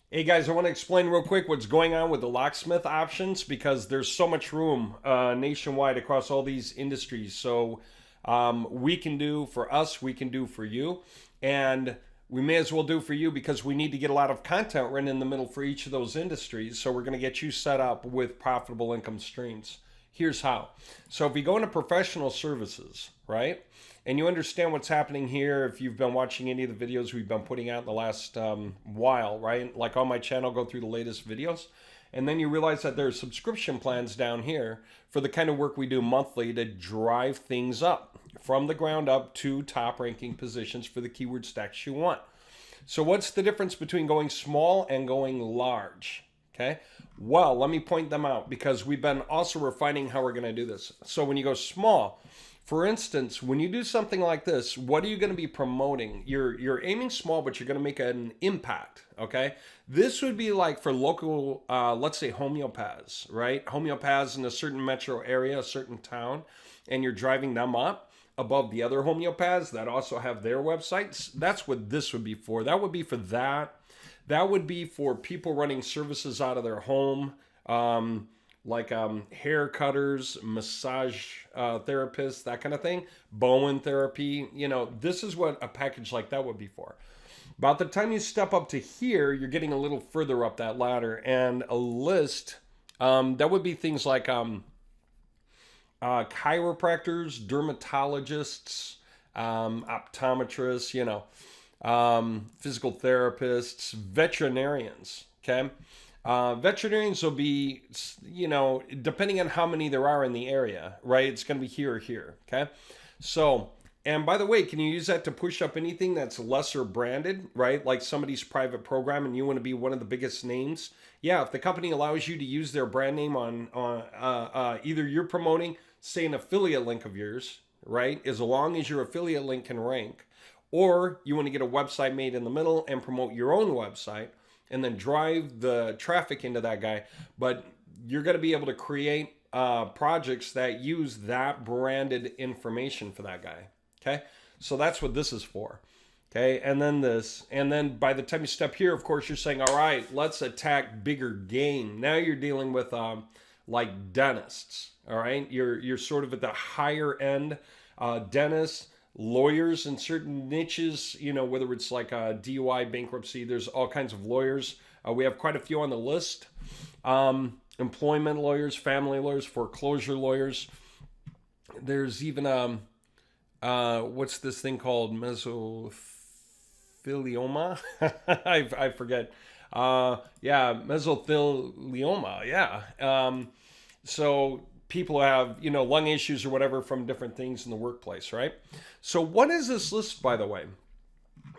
Hey guys, I want to explain real quick what's going on with the locksmith options because there's so much room nationwide across all these industries. So we can do for us, we can do for you, and we may as well do for you because we need to get a lot of content right in the middle for each of those industries. So we're going to get you set up with profitable income streams. Here's how. So if we go into professional services, right? And you understand what's happening here if you've been watching any of the videos we've been putting out in the last while, right? Like on my channel, go through the latest videos. And then you realize that there are subscription plans down here for the kind of work we do monthly to drive things up from the ground up to top ranking positions for the keyword stacks you want. So what's the difference between going small and going large? Okay, well, let me point them out because we've been also refining how we're going to do this. So when you go small, for instance, when you do something like this, what are you going to be promoting? You're aiming small, but you're going to make an impact, okay? This would be like for local, let's say homeopaths, right? Homeopaths in a certain metro area, a certain town, and you're driving them up above the other homeopaths that also have their websites. That's what this would be for. That would be for that. That would be for people running services out of their home, like hair cutters, massage therapists, that kind of thing, Bowen therapy. You know, this is what a package like that would be for. About the time you step up to here, you're getting a little further up that ladder, and a list that would be things like chiropractors, dermatologists, optometrists, you know, physical therapists, veterinarians, okay? Veterinarians will be, you know, depending on how many there are in the area, right? It's going to be here or here, okay? So, and by the way, can you use that to push up anything that's lesser branded, right? Like somebody's private program and you want to be one of the biggest names? Yeah, if the company allows you to use their brand name on either you're promoting, say, an affiliate link of yours, right? As long as your affiliate link can rank, or you want to get a website made in the middle and promote your own website and then drive the traffic into that guy. But you're going to be able to create projects that use that branded information for that guy. Okay. So that's what this is for. Okay. And then this. And then by the time you step here, of course, you're saying, all right, let's attack bigger game. Now you're dealing with like dentists. All right. You're sort of at the higher end dentists. Lawyers in certain niches, you know, whether it's like DUI, bankruptcy, there's all kinds of lawyers. We have quite a few on the list. Employment lawyers, family lawyers, foreclosure lawyers. There's even, what's this thing called? Mesothelioma? I forget. Yeah, mesothelioma, yeah. So people have, you know, lung issues or whatever from different things in the workplace, right? So what is this list, by the way?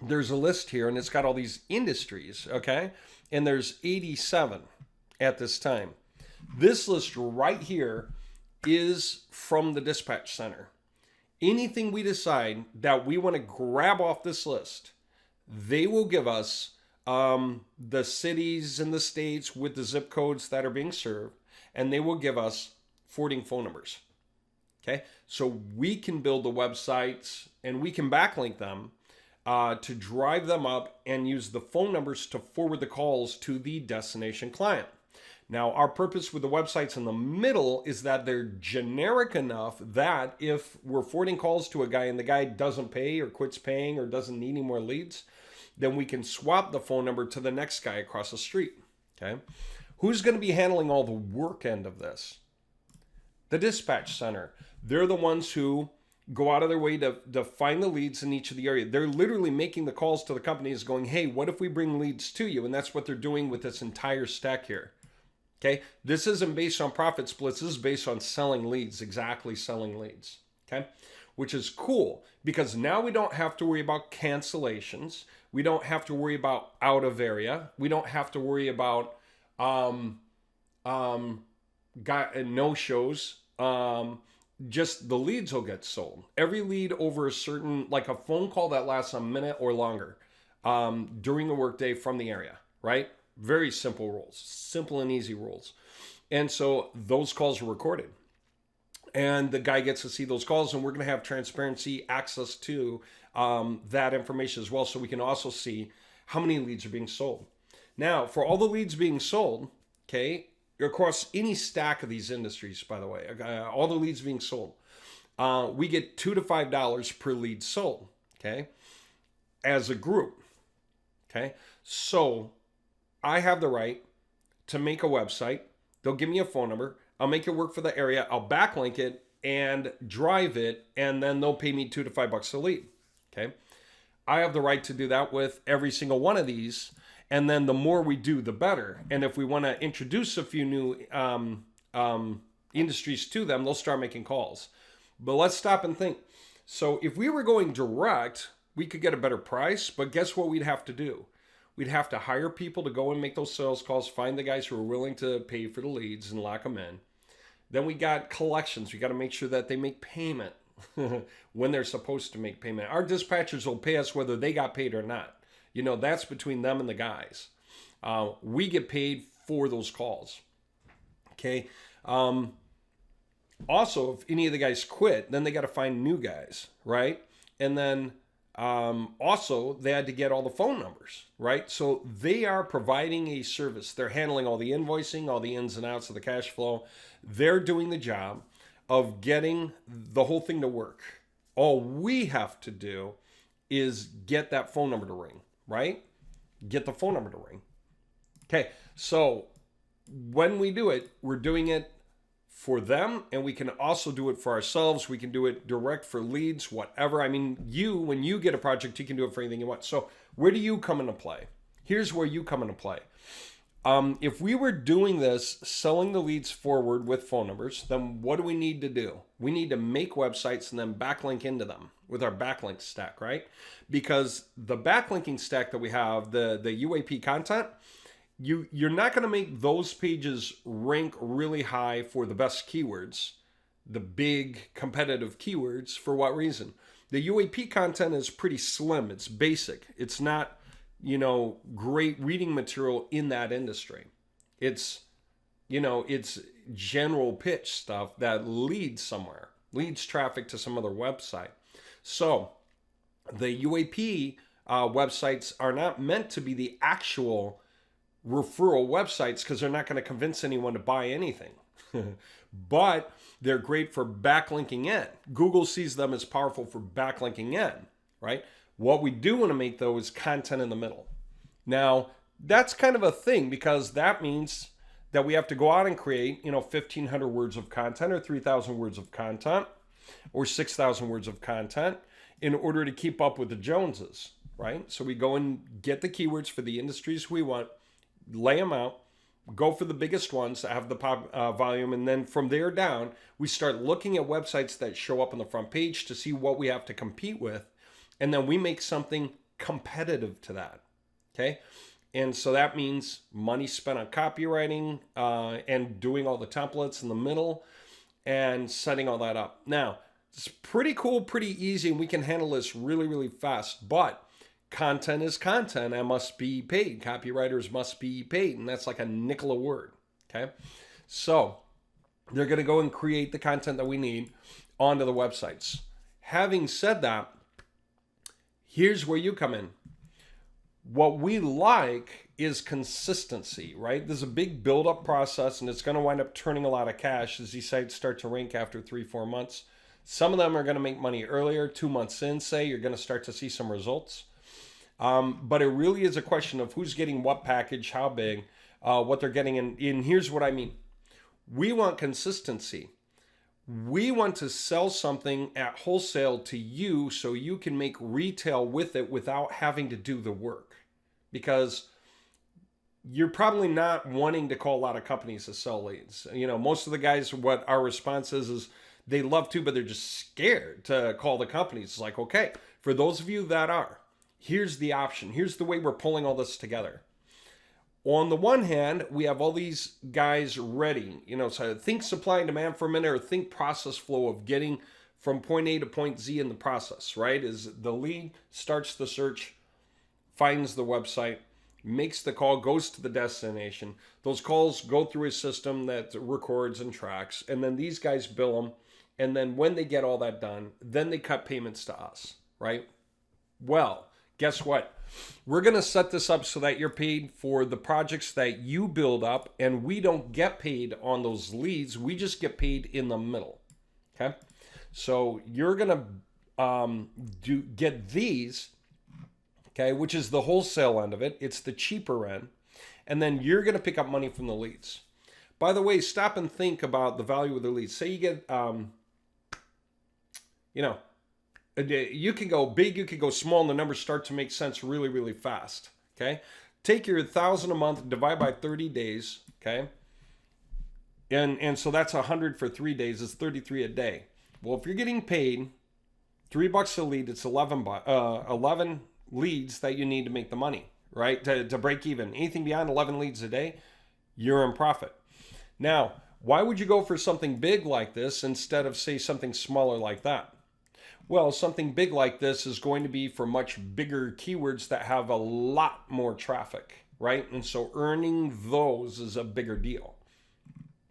There's a list here and it's got all these industries, okay? And there's 87 at this time. This list right here is from the dispatch center. Anything we decide that we want to grab off this list, they will give us the cities and the states with the zip codes that are being served, and they will give us forwarding phone numbers. Okay, so we can build the websites and we can backlink them to drive them up and use the phone numbers to forward the calls to the destination client. Now, our purpose with the websites in the middle is that they're generic enough that if we're forwarding calls to a guy and the guy doesn't pay or quits paying or doesn't need any more leads, then we can swap the phone number to the next guy across the street. Okay, who's going to be handling all the work end of this? The dispatch center. They're the ones who go out of their way to find the leads in each of the area. They're literally making the calls to the companies going, hey, what if we bring leads to you? And that's what they're doing with this entire stack here. Okay, this isn't based on profit splits. This is based on selling leads, exactly selling leads. Okay, which is cool because now we don't have to worry about cancellations. We don't have to worry about out of area. We don't have to worry about no-shows. Just the leads will get sold. Every lead over a certain, like a phone call that lasts a minute or longer during the workday from the area, right? Very simple rules, simple and easy rules. And so those calls are recorded. And the guy gets to see those calls, and we're going to have transparency access to that information as well. So we can also see how many leads are being sold. Now, for all the leads being sold, okay, across any stack of these industries, by the way, all the leads being sold, we get $2 to $5 per lead sold, okay, as a group, okay? So I have the right to make a website. They'll give me a phone number. I'll make it work for the area. I'll backlink it and drive it, and then they'll pay me $2 to $5 a lead, okay? I have the right to do that with every single one of these. And then the more we do, the better. And if we want to introduce a few new industries to them, they'll start making calls. But let's stop and think. So if we were going direct, we could get a better price. But guess what we'd have to do? We'd have to hire people to go and make those sales calls, find the guys who are willing to pay for the leads and lock them in. Then we got collections. We got to make sure that they make payment when they're supposed to make payment. Our dispatchers will pay us whether they got paid or not. You know, that's between them and the guys. We get paid for those calls. Okay. Also, if any of the guys quit, then they got to find new guys, right? And then also, they had to get all the phone numbers, right? So they are providing a service. They're handling all the invoicing, all the ins and outs of the cash flow. They're doing the job of getting the whole thing to work. All we have to do is get that phone number to ring, right? Get the phone number to ring. Okay, so when we do it, we're doing it for them, and we can also do it for ourselves. We can do it direct for leads, whatever. I mean, when you get a project, you can do it for anything you want. So where do you come into play? Here's where you come into play. If we were doing this, selling the leads forward with phone numbers, then what do we need to do? We need to make websites and then backlink into them with our backlink stack, right? Because the backlinking stack that we have, the UAP content, you're not going to make those pages rank really high for the best keywords, the big competitive keywords. For what reason? The UAP content is pretty slim. It's basic. It's not, great reading material in that industry. It's general pitch stuff that leads somewhere, leads traffic to some other website. So the UAP websites are not meant to be the actual referral websites because they're not going to convince anyone to buy anything. But they're great for backlinking in. Google sees them as powerful for backlinking in, right? What we do want to make, though, is content in the middle. Now, that's kind of a thing because that means that we have to go out and create, 1,500 words of content or 3,000 words of content or 6,000 words of content in order to keep up with the Joneses, right? So we go and get the keywords for the industries we want, lay them out, go for the biggest ones that have the pop volume, and then from there down, we start looking at websites that show up on the front page to see what we have to compete with, and then we make something competitive to that, okay? And so that means money spent on copywriting and doing all the templates in the middle and setting all that up. Now, it's pretty cool, pretty easy, and we can handle this really, really fast, but content is content and must be paid. Copywriters must be paid, and that's like a nickel a word, okay? So they're going to go and create the content that we need onto the websites. Having said that, here's where you come in. What we like is consistency, right? There's a big build-up process, and it's going to wind up turning a lot of cash as these sites start to rank after 3-4 months. Some of them are going to make money earlier, 2 months in, say, you're going to start to see some results. But it really is a question of who's getting what package, how big, what they're getting. And here's what I mean. We want consistency. We want to sell something at wholesale to you so you can make retail with it without having to do the work. Because you're probably not wanting to call a lot of companies to sell leads. Most of the guys, what our response is they love to, but they're just scared to call the companies. It's like, okay, for those of you that are, here's the option. Here's the way we're pulling all this together. On the one hand, we have all these guys ready. So think supply and demand for a minute, or think process flow of getting from point A to point Z in the process, right? Is the lead starts the search, finds the website, makes the call, goes to the destination. Those calls go through a system that records and tracks, and then these guys bill them. And then when they get all that done, then they cut payments to us, right? Well, guess what? We're going to set this up so that you're paid for the projects that you build up, and we don't get paid on those leads. We just get paid in the middle. Okay? So you're going to get these, okay, which is the wholesale end of it. It's the cheaper end. And then you're going to pick up money from the leads. By the way, stop and think about the value of the leads. Say you get, you can go big, you can go small, and the numbers start to make sense really, really fast. Okay, take your 1,000 a month, divide by 30 days. Okay, and so that's 100 for 3 days. It's 33 a day. Well, if you're getting paid $3 a lead, it's 11 leads that you need to make the money, right? To break even. Anything beyond 11 leads a day, you're in profit. Now, why would you go for something big like this instead of, say, something smaller like that? Well, something big like this is going to be for much bigger keywords that have a lot more traffic, right? And so earning those is a bigger deal.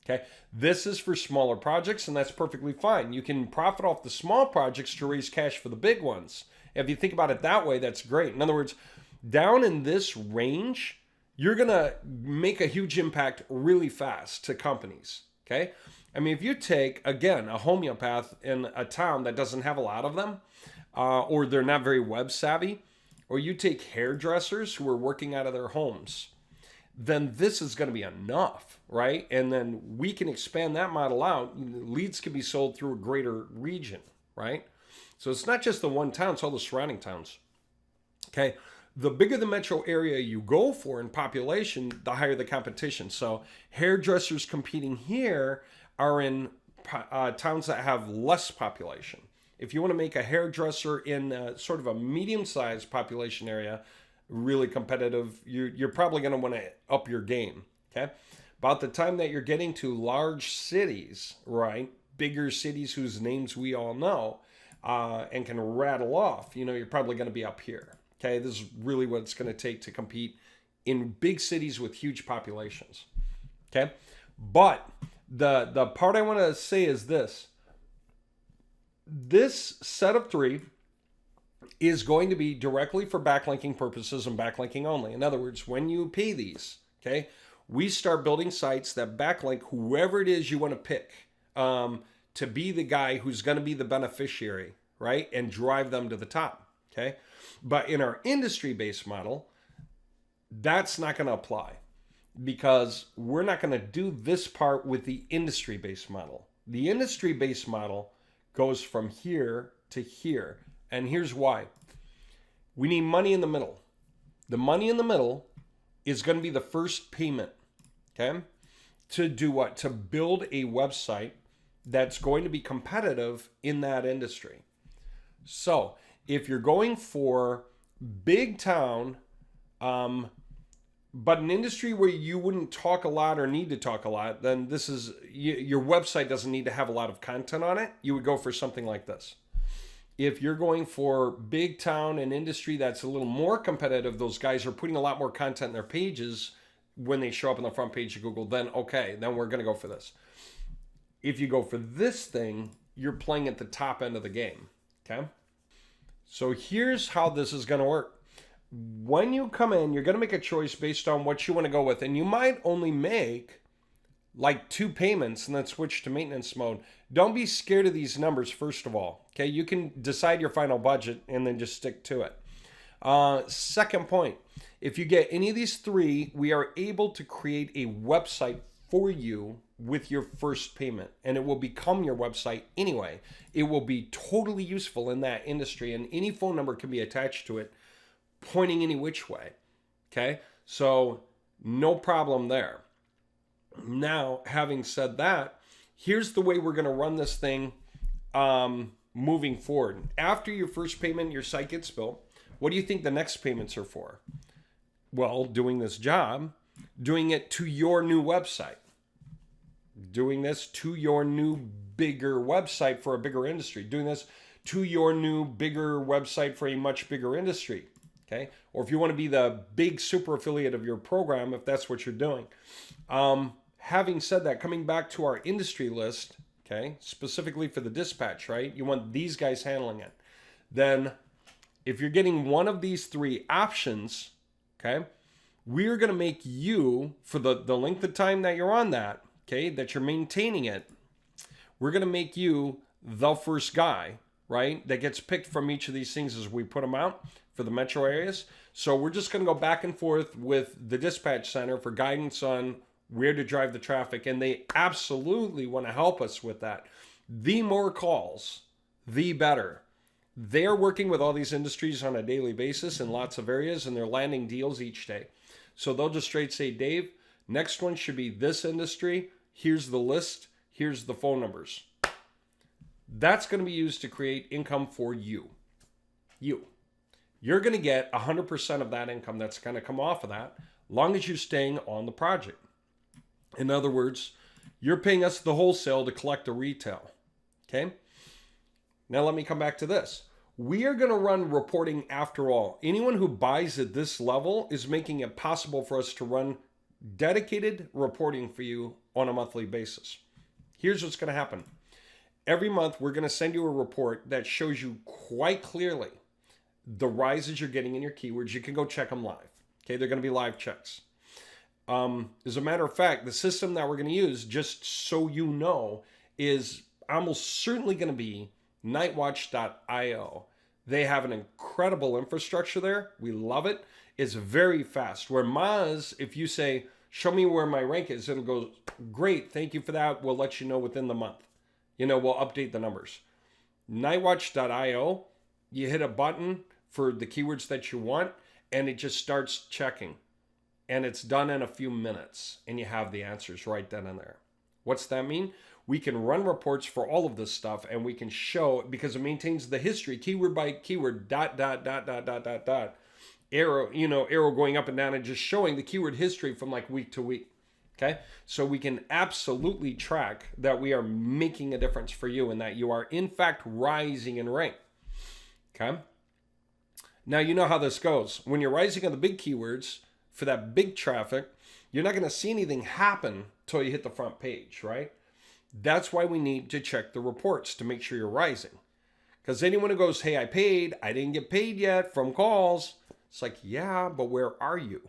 Okay, this is for smaller projects, and that's perfectly fine. You can profit off the small projects to raise cash for the big ones. If you think about it that way, that's great. In other words, down in this range, you're going to make a huge impact really fast to companies. Okay, I mean, if you take, again, a homeopath in a town that doesn't have a lot of them, or they're not very web savvy, or you take hairdressers who are working out of their homes, then this is going to be enough, right? And then we can expand that model out. Leads can be sold through a greater region, right? So it's not just the one town, it's all the surrounding towns. Okay, the bigger the metro area you go for in population, the higher the competition. So hairdressers competing here are in towns that have less population. If you want to make a hairdresser in sort of a medium-sized population area really competitive, you're probably going to want to up your game. Okay, about the time that you're getting to large cities, right, bigger cities whose names we all know and can rattle off, you're probably going to be up here. Okay, this is really what it's going to take to compete in big cities with huge populations. Okay, but the part I want to say is this. This set of 3 is going to be directly for backlinking purposes and backlinking only. In other words, when you pay these, okay, we start building sites that backlink whoever it is you want to pick to be the guy who's going to be the beneficiary, right, and drive them to the top. Okay, but in our industry-based model, that's not going to apply because we're not going to do this part with the industry-based model. The industry-based model goes from here to here. And here's why. We need money in the middle. The money in the middle is going to be the first payment, okay? To do what? To build a website that's going to be competitive in that industry. So if you're going for big town, but an industry where you wouldn't talk a lot or need to talk a lot, then this is, your website doesn't need to have a lot of content on it. You would go for something like this. If you're going for big town and industry that's a little more competitive, those guys are putting a lot more content in their pages when they show up on the front page of Google, then okay, then we're going to go for this. If you go for this thing, you're playing at the top end of the game, okay? So here's how this is going to work. When you come in, you're going to make a choice based on what you want to go with. And you might only make like 2 payments and then switch to maintenance mode. Don't be scared of these numbers, first of all. Okay, you can decide your final budget and then just stick to it. Second point, if you get any of these 3, we are able to create a website for you with your first payment. And it will become your website anyway. It will be totally useful in that industry, and any phone number can be attached to it, pointing any which way. Okay, so no problem there. Now, having said that, here's the way we're going to run this thing moving forward. After your first payment, your site gets built. What do you think the next payments are for? Well, doing this job, doing it to your new website, doing this to your new bigger website for a bigger industry, doing this to your new bigger website for a much bigger industry. Okay, or if you want to be the big super affiliate of your program, if that's what you're doing. Having said that, coming back to our industry list, okay, specifically for the dispatch, right? You want these guys handling it. Then if you're getting one of these three options, okay, we're going to make you, for the length of time that you're on that, okay, that you're maintaining it, we're going to make you the first guy, right, that gets picked from each of these things as we put them out for the metro areas. So we're just going to go back and forth with the dispatch center for guidance on where to drive the traffic, and they absolutely want to help us with that. The more calls, the better. They're working with all these industries on a daily basis in lots of areas, and they're landing deals each day. So they'll just straight say, Dave, next one should be this industry. Here's the list. Here's the phone numbers. That's going to be used to create income for you. You're going to get 100% of that income that's going to come off of that, long as you're staying on the project. In other words, you're paying us the wholesale to collect the retail. Okay? Now let me come back to this. We are going to run reporting after all. Anyone who buys at this level is making it possible for us to run dedicated reporting for you on a monthly basis. Here's what's going to happen. Every month, we're going to send you a report that shows you quite clearly the rises you're getting in your keywords. You can go check them live. Okay, they're going to be live checks. As a matter of fact, the system that we're going to use, just so you know, is almost certainly going to be nightwatch.io. They have an incredible infrastructure there. We love it. It's very fast. Where Moz, if you say, show me where my rank is, it'll go, great, thank you for that. We'll let you know within the month. We'll update the numbers. Nightwatch.io, you hit a button for the keywords that you want, and it just starts checking. And it's done in a few minutes, and you have the answers right then and there. What's that mean? We can run reports for all of this stuff, and we can show, because it maintains the history, keyword by keyword, ... arrow going up and down and just showing the keyword history from like week to week. Okay, so we can absolutely track that we are making a difference for you and that you are in fact rising in rank. Okay, now you know how this goes. When you're rising on the big keywords for that big traffic, you're not going to see anything happen till you hit the front page, right? That's why we need to check the reports to make sure you're rising. Because anyone who goes, hey, I didn't get paid yet from calls. It's like, yeah, but where are you?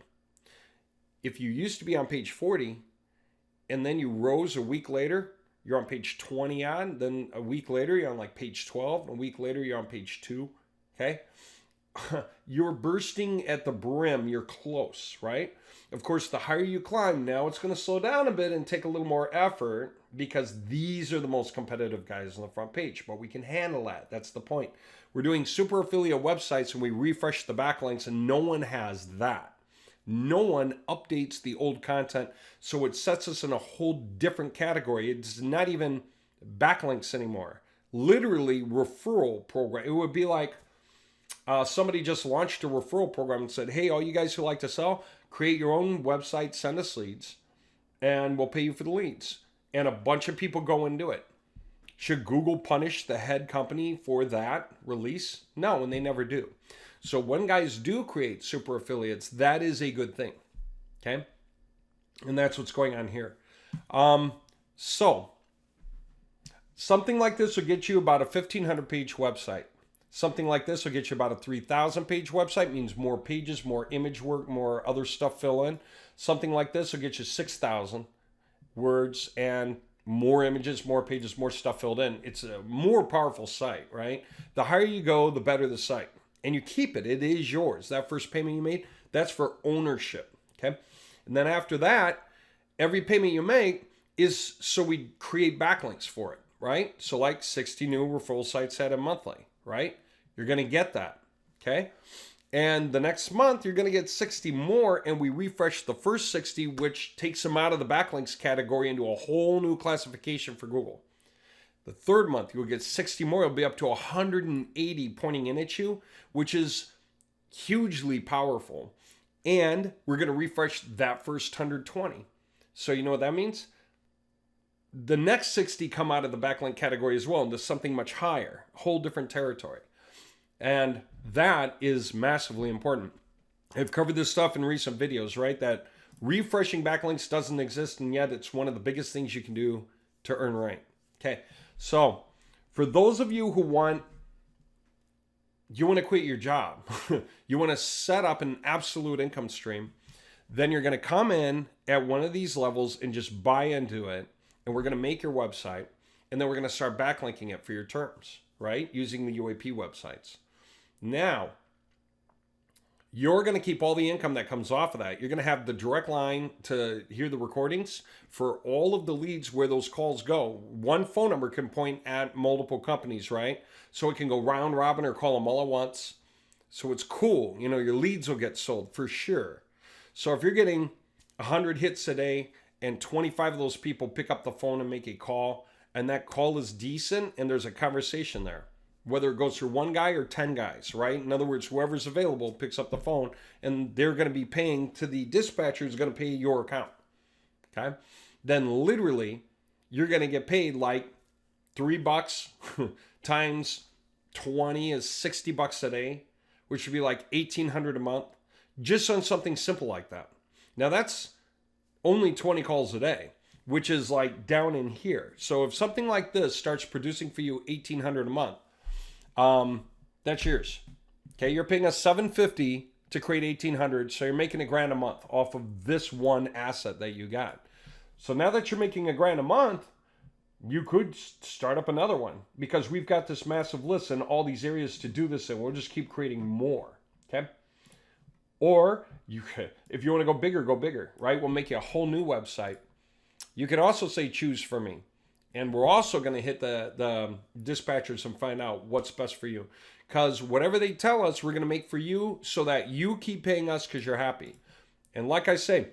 If you used to be on page 40 and then you rose a week later, you're on page 20 on, then a week later, you're on like page 12. A week later, you're on page 2. Okay. You're bursting at the brim. You're close, right? Of course, the higher you climb, now it's going to slow down a bit and take a little more effort because these are the most competitive guys on the front page, but we can handle that. That's the point. We're doing super affiliate websites and we refresh the backlinks and no one has that. No one updates the old content, so it sets us in a whole different category. It's not even backlinks anymore. Literally referral program. It would be like somebody just launched a referral program and said, hey, all you guys who like to sell, create your own website, send us leads, and we'll pay you for the leads. And a bunch of people go and do it. Should Google punish the head company for that release? No, and they never do. So when guys do create super affiliates, that is a good thing. Okay? And that's what's going on here. So something like this will get you about a 1,500 page website. Something like this will get you about a 3,000 page website, means more pages, more image work, more other stuff fill in. Something like this will get you 6,000 words and more images, more pages, more stuff filled in. It's a more powerful site, right? The higher you go, the better the site. And you keep it. It is yours. That first payment you made, that's for ownership, okay? And then after that, every payment you make is so we create backlinks for it, right? So like 60 new referral sites added monthly, right? You're going to get that, okay? And the next month, you're going to get 60 more, and we refresh the first 60, which takes them out of the backlinks category into a whole new classification for Google. The third month, you'll get 60 more. It'll be up to 180 pointing in at you, which is hugely powerful. And we're going to refresh that first 120. So you know what that means? The next 60 come out of the backlink category as well into something much higher, a whole different territory. And that is massively important. I've covered this stuff in recent videos, right? That refreshing backlinks doesn't exist, and yet it's one of the biggest things you can do to earn rank. Okay, so for those of you who want you want to quit your job. You want to set up an absolute income stream. Then you're going to come in at one of these levels and just buy into it. And we're going to make your website. And then we're going to start backlinking it for your terms, right? Using the UAP websites. Now, you're going to keep all the income that comes off of that. You're going to have the direct line to hear the recordings for all of the leads where those calls go. One phone number can point at multiple companies, right? So it can go round robin or call them all at once. So it's cool. You know, your leads will get sold for sure. So if you're getting 100 hits a day and 25 of those people pick up the phone and make a call, and that call is decent and there's a conversation there, whether it goes through one guy or 10 guys, right? In other words, whoever's available picks up the phone and they're going to be paying to the dispatcher is going to pay your account, okay? Then literally you're going to get paid like $3 times 20 is $60 a day, which would be like $1,800 a month just on something simple like that. Now that's only 20 calls a day, which is like down in here. So if something like this starts producing for you $1,800 a month, that's yours. Okay, you're paying us $750 to create $1,800, so you're making $1,000 a month off of this one asset that you got. So now that you're making $1,000 a month, you could start up another one because we've got this massive list in all these areas to do this in. We'll just keep creating more. Okay. Or you could, if you want to go bigger, right? We'll make you a whole new website. You can also say, choose for me. And we're also going to hit the dispatchers and find out what's best for you. Because whatever they tell us, we're going to make for you so that you keep paying us because you're happy. And like I say,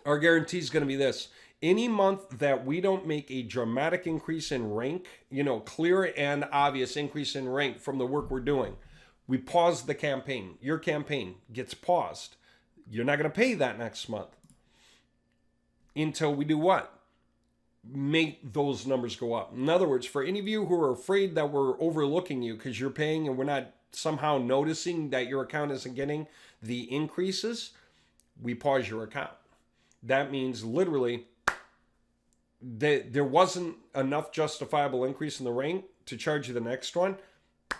our guarantee is going to be this. Any month that we don't make a dramatic increase in rank, you know, clear and obvious increase in rank from the work we're doing, we pause the campaign. Your campaign gets paused. You're not going to pay that next month until we do what? Make those numbers go up. In other words, for any of you who are afraid that we're overlooking you because you're paying and we're not somehow noticing that your account isn't getting the increases, we pause your account. That means literally that there wasn't enough justifiable increase in the rank to charge you the next one.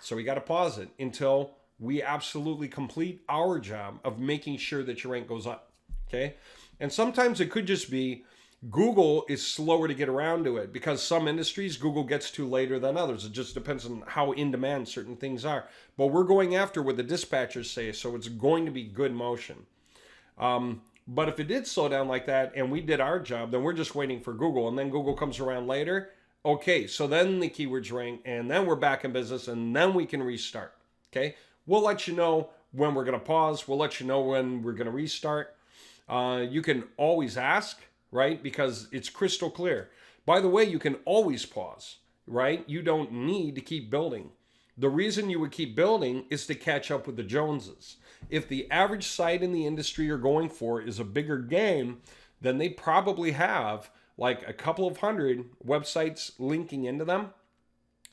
So we got to pause it until we absolutely complete our job of making sure that your rank goes up. Okay. And sometimes it could just be Google is slower to get around to it because some industries Google gets to later than others. It just depends on how in demand certain things are. But we're going after what the dispatchers say, so it's going to be good motion. But if it did slow down like that and we did our job, then we're just waiting for Google, and then Google comes around later. Okay, so then the keywords rank, and then we're back in business, and then we can restart. Okay, we'll let you know when we're going to pause. We'll let you know when we're going to restart. You can always ask, right? Because it's crystal clear. By the way, you can always pause, right? You don't need to keep building. The reason you would keep building is to catch up with the Joneses. If the average site in the industry you're going for is a bigger game, then they probably have like a couple of hundred websites linking into them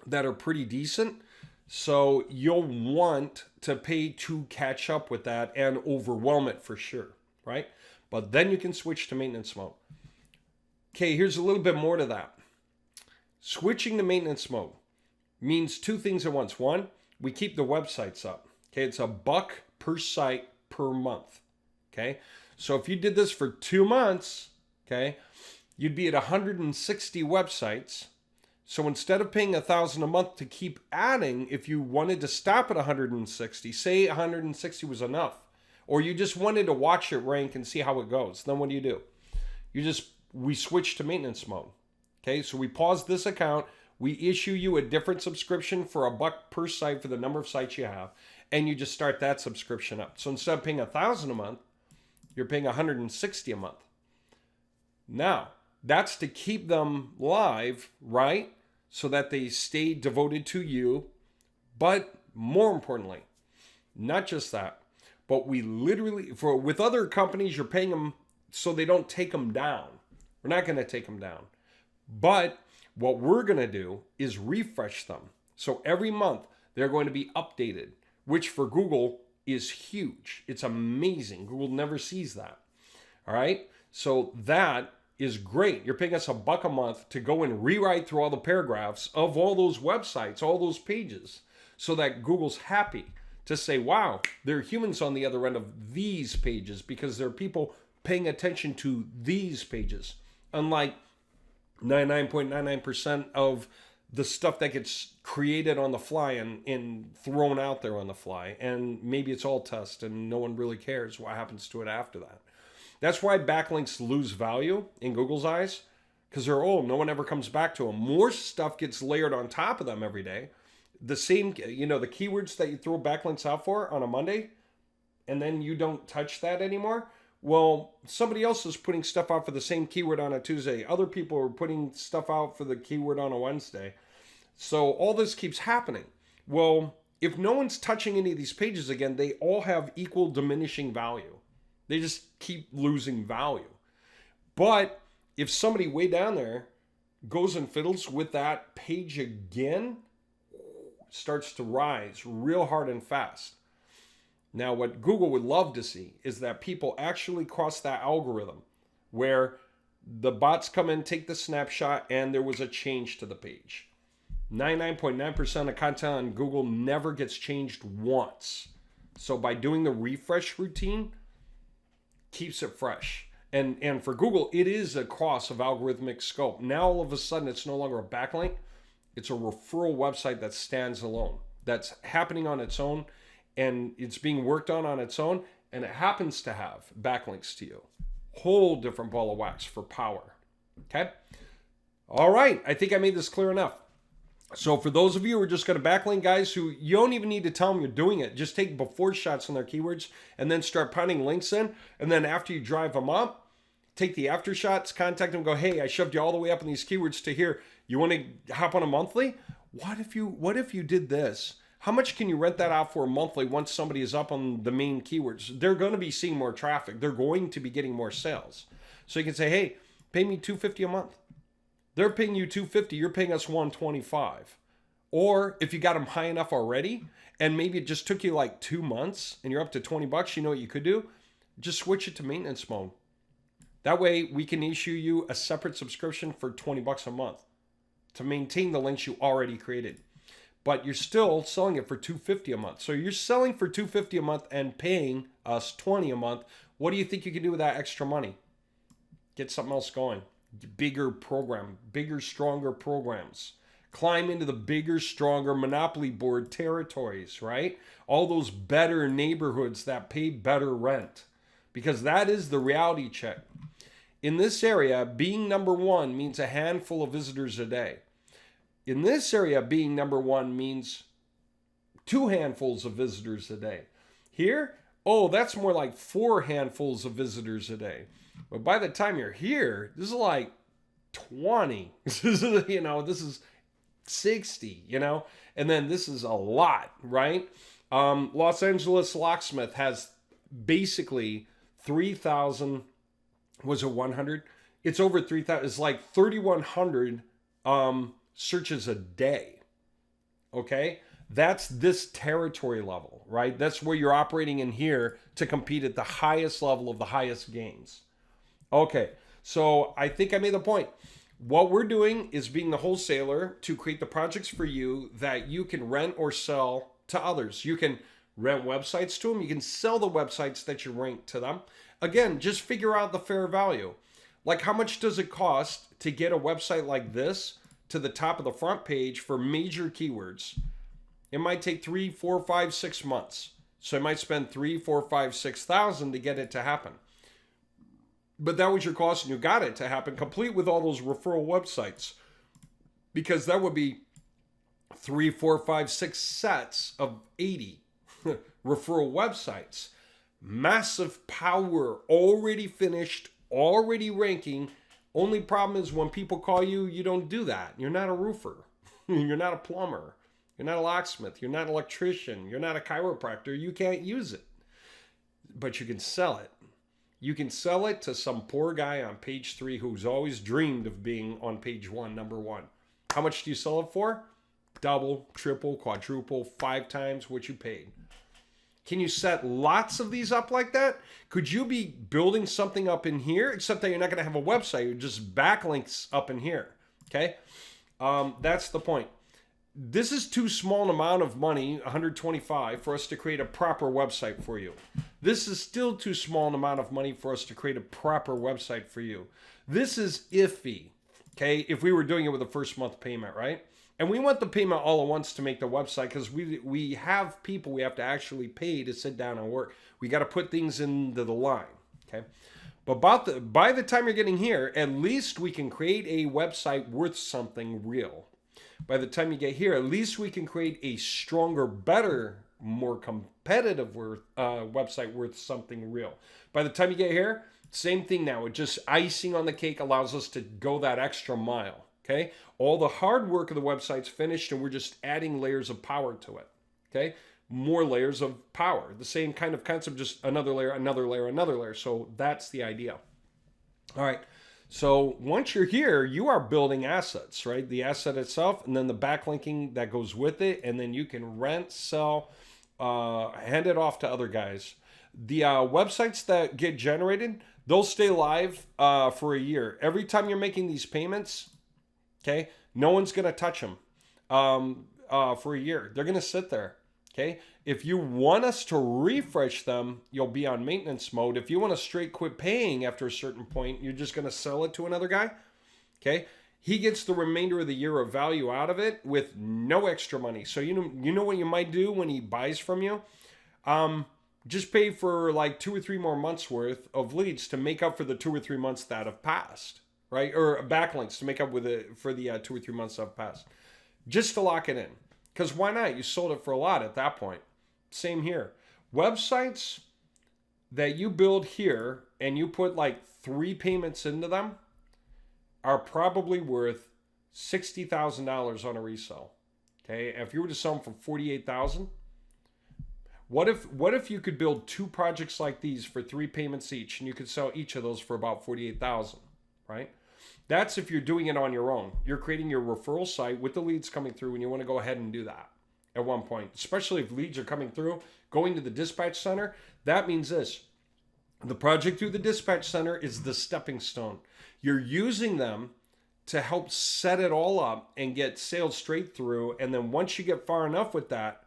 that are pretty decent. So you'll want to pay to catch up with that and overwhelm it for sure, right? But then you can switch to maintenance mode. Okay, here's a little bit more to that. Switching to maintenance mode means two things at once. One, we keep the websites up. Okay, it's $1 per site per month. Okay, so if you did this for 2 months, okay, you'd be at 160 websites. So instead of paying $1,000 a month to keep adding, if you wanted to stop at 160, say 160 was enough, or you just wanted to watch it rank and see how it goes, then what do? We switch to maintenance mode. Okay, so we pause this account. We issue you a different subscription for $1 per site for the number of sites you have, and you just start that subscription up. So instead of paying $1,000 a month, you're paying $160 a month. Now, that's to keep them live, right? So that they stay devoted to you. But more importantly, not just that, but we literally, with other companies, you're paying them so they don't take them down. We're not going to take them down. But what we're going to do is refresh them. So every month they're going to be updated, which for Google is huge. It's amazing. Google never sees that. All right. So that is great. You're paying us $1 a month to go and rewrite through all the paragraphs of all those websites, all those pages. so that Google's happy to say, wow, there are humans on the other end of these pages because there are people paying attention to these pages. Unlike 99.99% of the stuff that gets created on the fly and thrown out there on the fly. And maybe it's all test and no one really cares what happens to it after that. That's why backlinks lose value in Google's eyes, because they're old. No one ever comes back to them. More stuff gets layered on top of them every day. The same, the keywords that you throw backlinks out for on a Monday, and then you don't touch that anymore. Well, somebody else is putting stuff out for the same keyword on a Tuesday. Other people are putting stuff out for the keyword on a Wednesday. So all this keeps happening. Well, if no one's touching any of these pages again, they all have equal diminishing value. They just keep losing value. But if somebody way down there goes and fiddles with that page again, starts to rise real hard and fast. Now, what Google would love to see is that people actually cross that algorithm where the bots come in, take the snapshot, and there was a change to the page. 99.9% of content on Google never gets changed once. So by doing the refresh routine, keeps it fresh. And for Google, it is a cross of algorithmic scope. Now, all of a sudden, it's no longer a backlink. It's a referral website that stands alone. That's happening on its own, and it's being worked on its own, and it happens to have backlinks to you. Whole different ball of wax for power. Okay? All right. I think I made this clear enough. So for those of you who are just going to backlink guys who you don't even need to tell them you're doing it, just take before shots on their keywords and then start pounding links in. And then after you drive them up, take the after shots, contact them, go, hey, I shoved you all the way up in these keywords to here. You want to hop on a monthly? What if you did this? How much can you rent that out for a monthly once somebody is up on the main keywords? They're going to be seeing more traffic. They're going to be getting more sales. So you can say, hey, pay me $250 a month. They're paying you $250, you're paying us $125. Or if you got them high enough already, and maybe it just took you like 2 months and you're up to $20, you know what you could do? Just switch it to maintenance mode. That way we can issue you a separate subscription for $20 a month to maintain the links you already created. But you're still selling it for $250 a month. So you're selling for $250 a month and paying us $20 a month. What do you think you can do with that extra money? Get something else going. Bigger program, bigger, stronger programs. Climb into the bigger, stronger monopoly board territories, right? All those better neighborhoods that pay better rent. Because that is the reality check. In this area, being number one means a handful of visitors a day. In this area, being number one means 2 handfuls of visitors a day. Here, oh, that's more like 4 handfuls of visitors a day. But by the time you're here, this is like 20. This is 60, and then this is a lot, right? Los Angeles Locksmith has basically 3,000, was it 100? It's over 3,000. It's like 3,100 searches a day, okay? That's this territory level, right? That's where you're operating in here to compete at the highest level of the highest gains. Okay, so I think I made the point. What we're doing is being the wholesaler to create the projects for you that you can rent or sell to others. You can rent websites to them. You can sell the websites that you rank to them. Again, just figure out the fair value. Like, how much does it cost to get a website like this to the top of the front page for major keywords? It might take 3, 4, 5, 6 months. So I might spend 3, 4, 5, 6,000 to get it to happen. But that was your cost, and you got it to happen, complete with all those referral websites. Because that would be 3, 4, 5, 6 sets of 80 referral websites. Massive power, already finished, already ranking. Only problem is when people call you, you don't do that. You're not a roofer. You're not a plumber. You're not a locksmith. You're not an electrician. You're not a chiropractor. You can't use it. But you can sell it. You can sell it to some poor guy on page 3 who's always dreamed of being on page 1, number 1. How much do you sell it for? Double, triple, quadruple, 5 times what you paid. Can you set lots of these up like that? Could you be building something up in here, except that you're not going to have a website, you're just backlinks up in here, okay? That's the point. this is too small an amount of money, 125, for us to create a proper website for you. This is still too small an amount of money for us to create a proper website for you. This is iffy, okay, if we were doing it with a first month payment, right? And we want the payment all at once to make the website, because we have people we have to actually pay to sit down and work. We got to put things into the line, okay? But by the time you're getting here, at least we can create a website worth something real. By the time you get here, at least we can create a stronger, better, more competitive website worth something real. By the time you get here, same thing now. It just icing on the cake allows us to go that extra mile. Okay, all the hard work of the website's finished, and we're just adding layers of power to it. Okay, more layers of power. The same kind of concept, just another layer, another layer, another layer. So that's the idea. All right. So once you're here, you are building assets, right? The asset itself, and then the backlinking that goes with it, and then you can rent, sell, hand it off to other guys. The websites that get generated, they'll stay live for a year. Every time you're making these payments, okay, no one's going to touch them for a year. They're going to sit there, okay? If you want us to refresh them, you'll be on maintenance mode. If you want to straight quit paying after a certain point, you're just going to sell it to another guy, okay? He gets the remainder of the year of value out of it with no extra money. So you know what you might do when he buys from you? Just pay for like 2 or 3 more months worth of leads to make up for the 2 or 3 months that have passed, right? Or backlinks to make up with it for the 2 or 3 months that have passed, just to lock it in. Because why not? You sold it for a lot at that point. Same here. Websites that you build here and you put like 3 payments into them are probably worth $60,000 on a resale. Okay, if you were to sell them for $48,000, what if you could build 2 projects like these for 3 payments each, and you could sell each of those for about $48,000, right? That's if you're doing it on your own. You're creating your referral site with the leads coming through, and you want to go ahead and do that at one point, especially if leads are coming through, going to the dispatch center. That means this: the project through the dispatch center is the stepping stone. You're using them to help set it all up and get sales straight through. And then once you get far enough with that,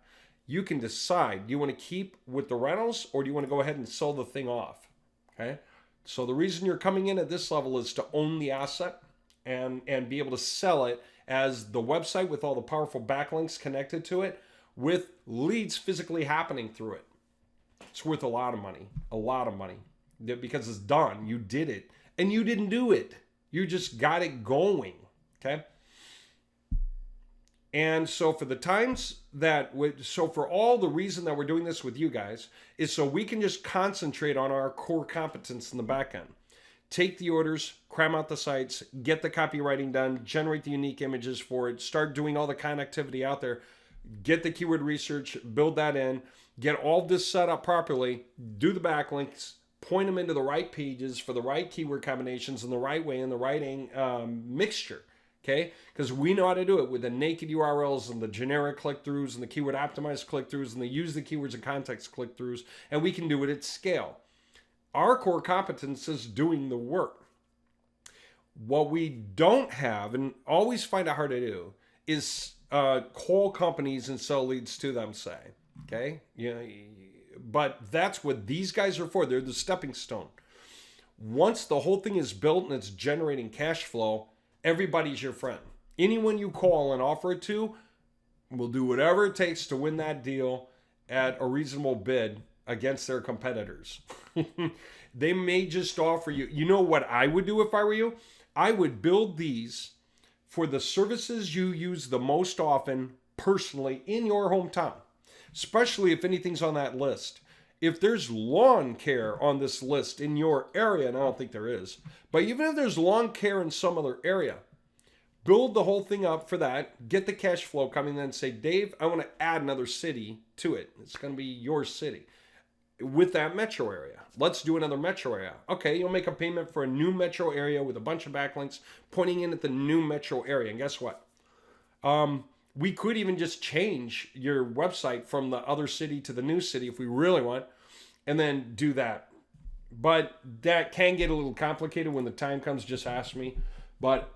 you can decide, do you want to keep with the rentals or do you want to go ahead and sell the thing off? Okay. So the reason you're coming in at this level is to own the asset and be able to sell it as the website with all the powerful backlinks connected to it with leads physically happening through it. It's worth a lot of money, because it's done. You did it, and you didn't do it. You just got it going, okay? And so for the times that, for all the reason that we're doing this with you guys is so we can just concentrate on our core competence in the back end. Take the orders, cram out the sites, get the copywriting done, generate the unique images for it, start doing all the connectivity out there, get the keyword research, build that in, get all this set up properly, do the backlinks, point them into the right pages for the right keyword combinations in the right way, in the right mixture. Okay, because we know how to do it with the naked URLs and the generic click-throughs and the keyword optimized click-throughs and the use the keywords and context click-throughs, and we can do it at scale. Our core competence is doing the work. What we don't have, and always find it hard to do, is call companies and sell leads to them, say. Okay, but that's what these guys are for. They're the stepping stone. Once the whole thing is built and it's generating cash flow, everybody's your friend. Anyone you call and offer it to will do whatever it takes to win that deal at a reasonable bid against their competitors. They may just offer you, you know what I would do if I were you? I would build these for the services you use the most often personally in your hometown, especially if anything's on that list. If there's lawn care on this list in your area, and I don't think there is, but even if there's lawn care in some other area, build the whole thing up for that, get the cash flow coming, then say, Dave, I want to add another city to it. It's going to be your city with that metro area. Let's do another metro area. Okay, you'll make a payment for a new metro area with a bunch of backlinks pointing in at the new metro area. And guess what? We could even just change your website from the other city to the new city if we really want, and then do that. But that can get a little complicated when the time comes. Just ask me. But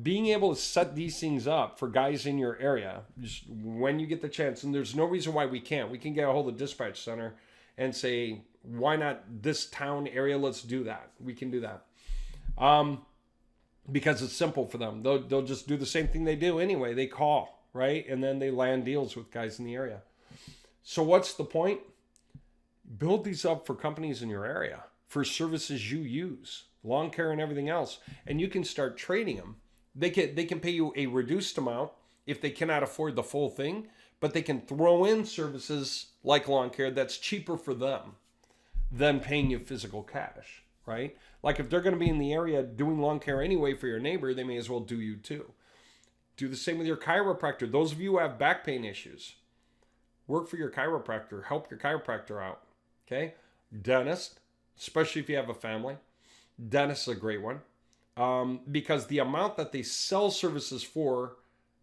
being able to set these things up for guys in your area, just when you get the chance, and there's no reason why we can't. We can get a hold of the dispatch center and say, why not this town area? Let's do that. We can do that. Because it's simple for them. They'll just do the same thing they do anyway. They call, right? And then they land deals with guys in the area. So what's the point? Build these up for companies in your area, for services you use, lawn care and everything else. And you can start trading them. They can pay you a reduced amount if they cannot afford the full thing, but they can throw in services like lawn care that's cheaper for them than paying you physical cash, right? Like if they're going to be in the area doing lawn care anyway for your neighbor, they may as well do you too. Do the same with your chiropractor. Those of you who have back pain issues, work for your chiropractor. Help your chiropractor out, okay? Dentist, especially if you have a family. Dentist is a great one because the amount that they sell services for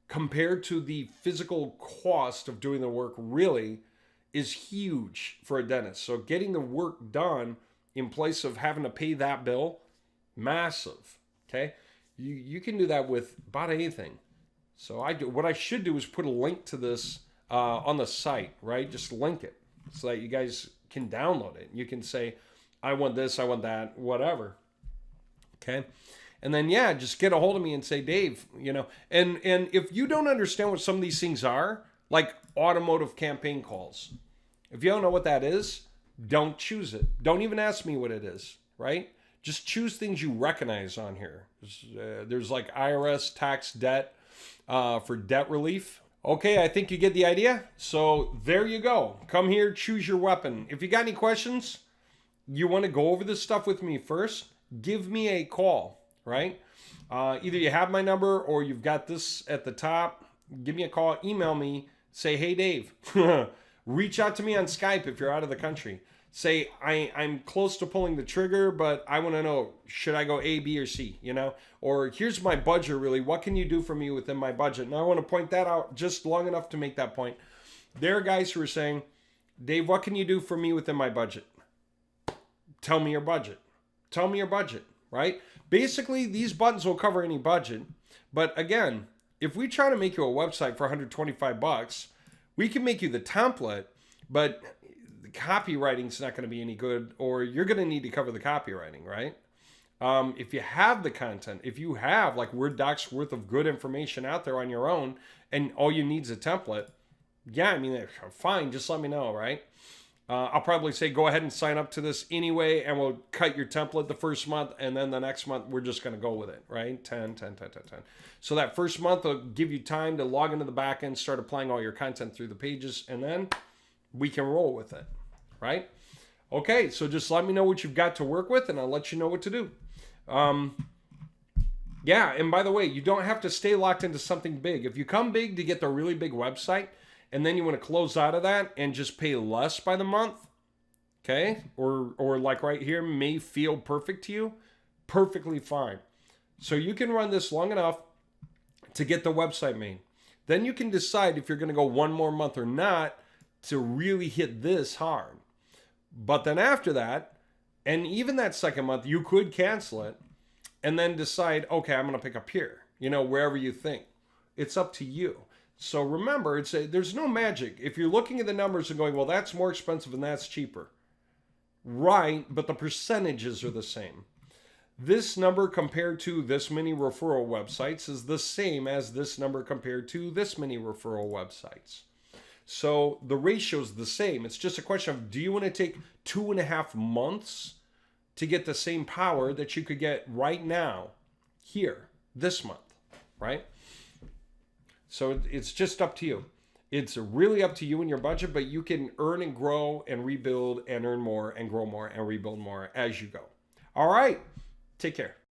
compared to the physical cost of doing the work really is huge for a dentist. So getting the work done in place of having to pay that bill, massive, okay? You can do that with about anything. So what I should do is put a link to this on the site, right? Just link it so that you guys can download it. You can say, I want this, I want that, whatever, okay? And then, yeah, just get a hold of me and say, Dave, and if you don't understand what some of these things are, like automotive campaign calls, if you don't know what that is, don't choose it. Don't even ask me what it is, right? Just choose things you recognize on here. There's like IRS tax debt for debt relief. Okay, I think you get the idea. So there you go. Come here, choose your weapon. If you got any questions, you want to go over this stuff with me first, give me a call, right? Either you have my number or you've got this at the top. Give me a call, email me, say, hey, Dave. Reach out to me on Skype if you're out of the country. Say, I'm close to pulling the trigger, but I want to know, should I go A, B, or C, Or here's my budget, really. What can you do for me within my budget? And I want to point that out just long enough to make that point. There are guys who are saying, Dave, what can you do for me within my budget? Tell me your budget. Tell me your budget, right? Basically, these buttons will cover any budget. But again, if we try to make you a website for $125, we can make you the template, but the copywriting's not going to be any good, or you're going to need to cover the copywriting, right? If you have the content, if you have like Word docs worth of good information out there on your own, and all you need is a template, yeah, I mean, fine, just let me know, right? I'll probably say go ahead and sign up to this anyway, and we'll cut your template the first month, and then the next month we're just going to go with it, right? 10. So that first month will give you time to log into the back end, start applying all your content through the pages, and then we can roll with it, right? Okay, so just let me know what you've got to work with, and I'll let you know what to do. Yeah, and by the way, you don't have to stay locked into something big. If you come big to get the really big website, and then you want to close out of that and just pay less by the month, okay? Or like right here, may feel perfect to you, perfectly fine. So you can run this long enough to get the website made. Then you can decide if you're going to go one more month or not to really hit this hard. But then after that, and even that second month, you could cancel it and then decide, okay, I'm going to pick up here, wherever you think. It's up to you. So remember, there's no magic. If you're looking at the numbers and going, well, that's more expensive and that's cheaper. Right, but the percentages are the same. This number compared to this many referral websites is the same as this number compared to this many referral websites. So the ratio is the same. It's just a question of, do you want to take 2.5 months to get the same power that you could get right now, here, this month, right? So it's just up to you. It's really up to you and your budget, but you can earn and grow and rebuild and earn more and grow more and rebuild more as you go. All right. Take care.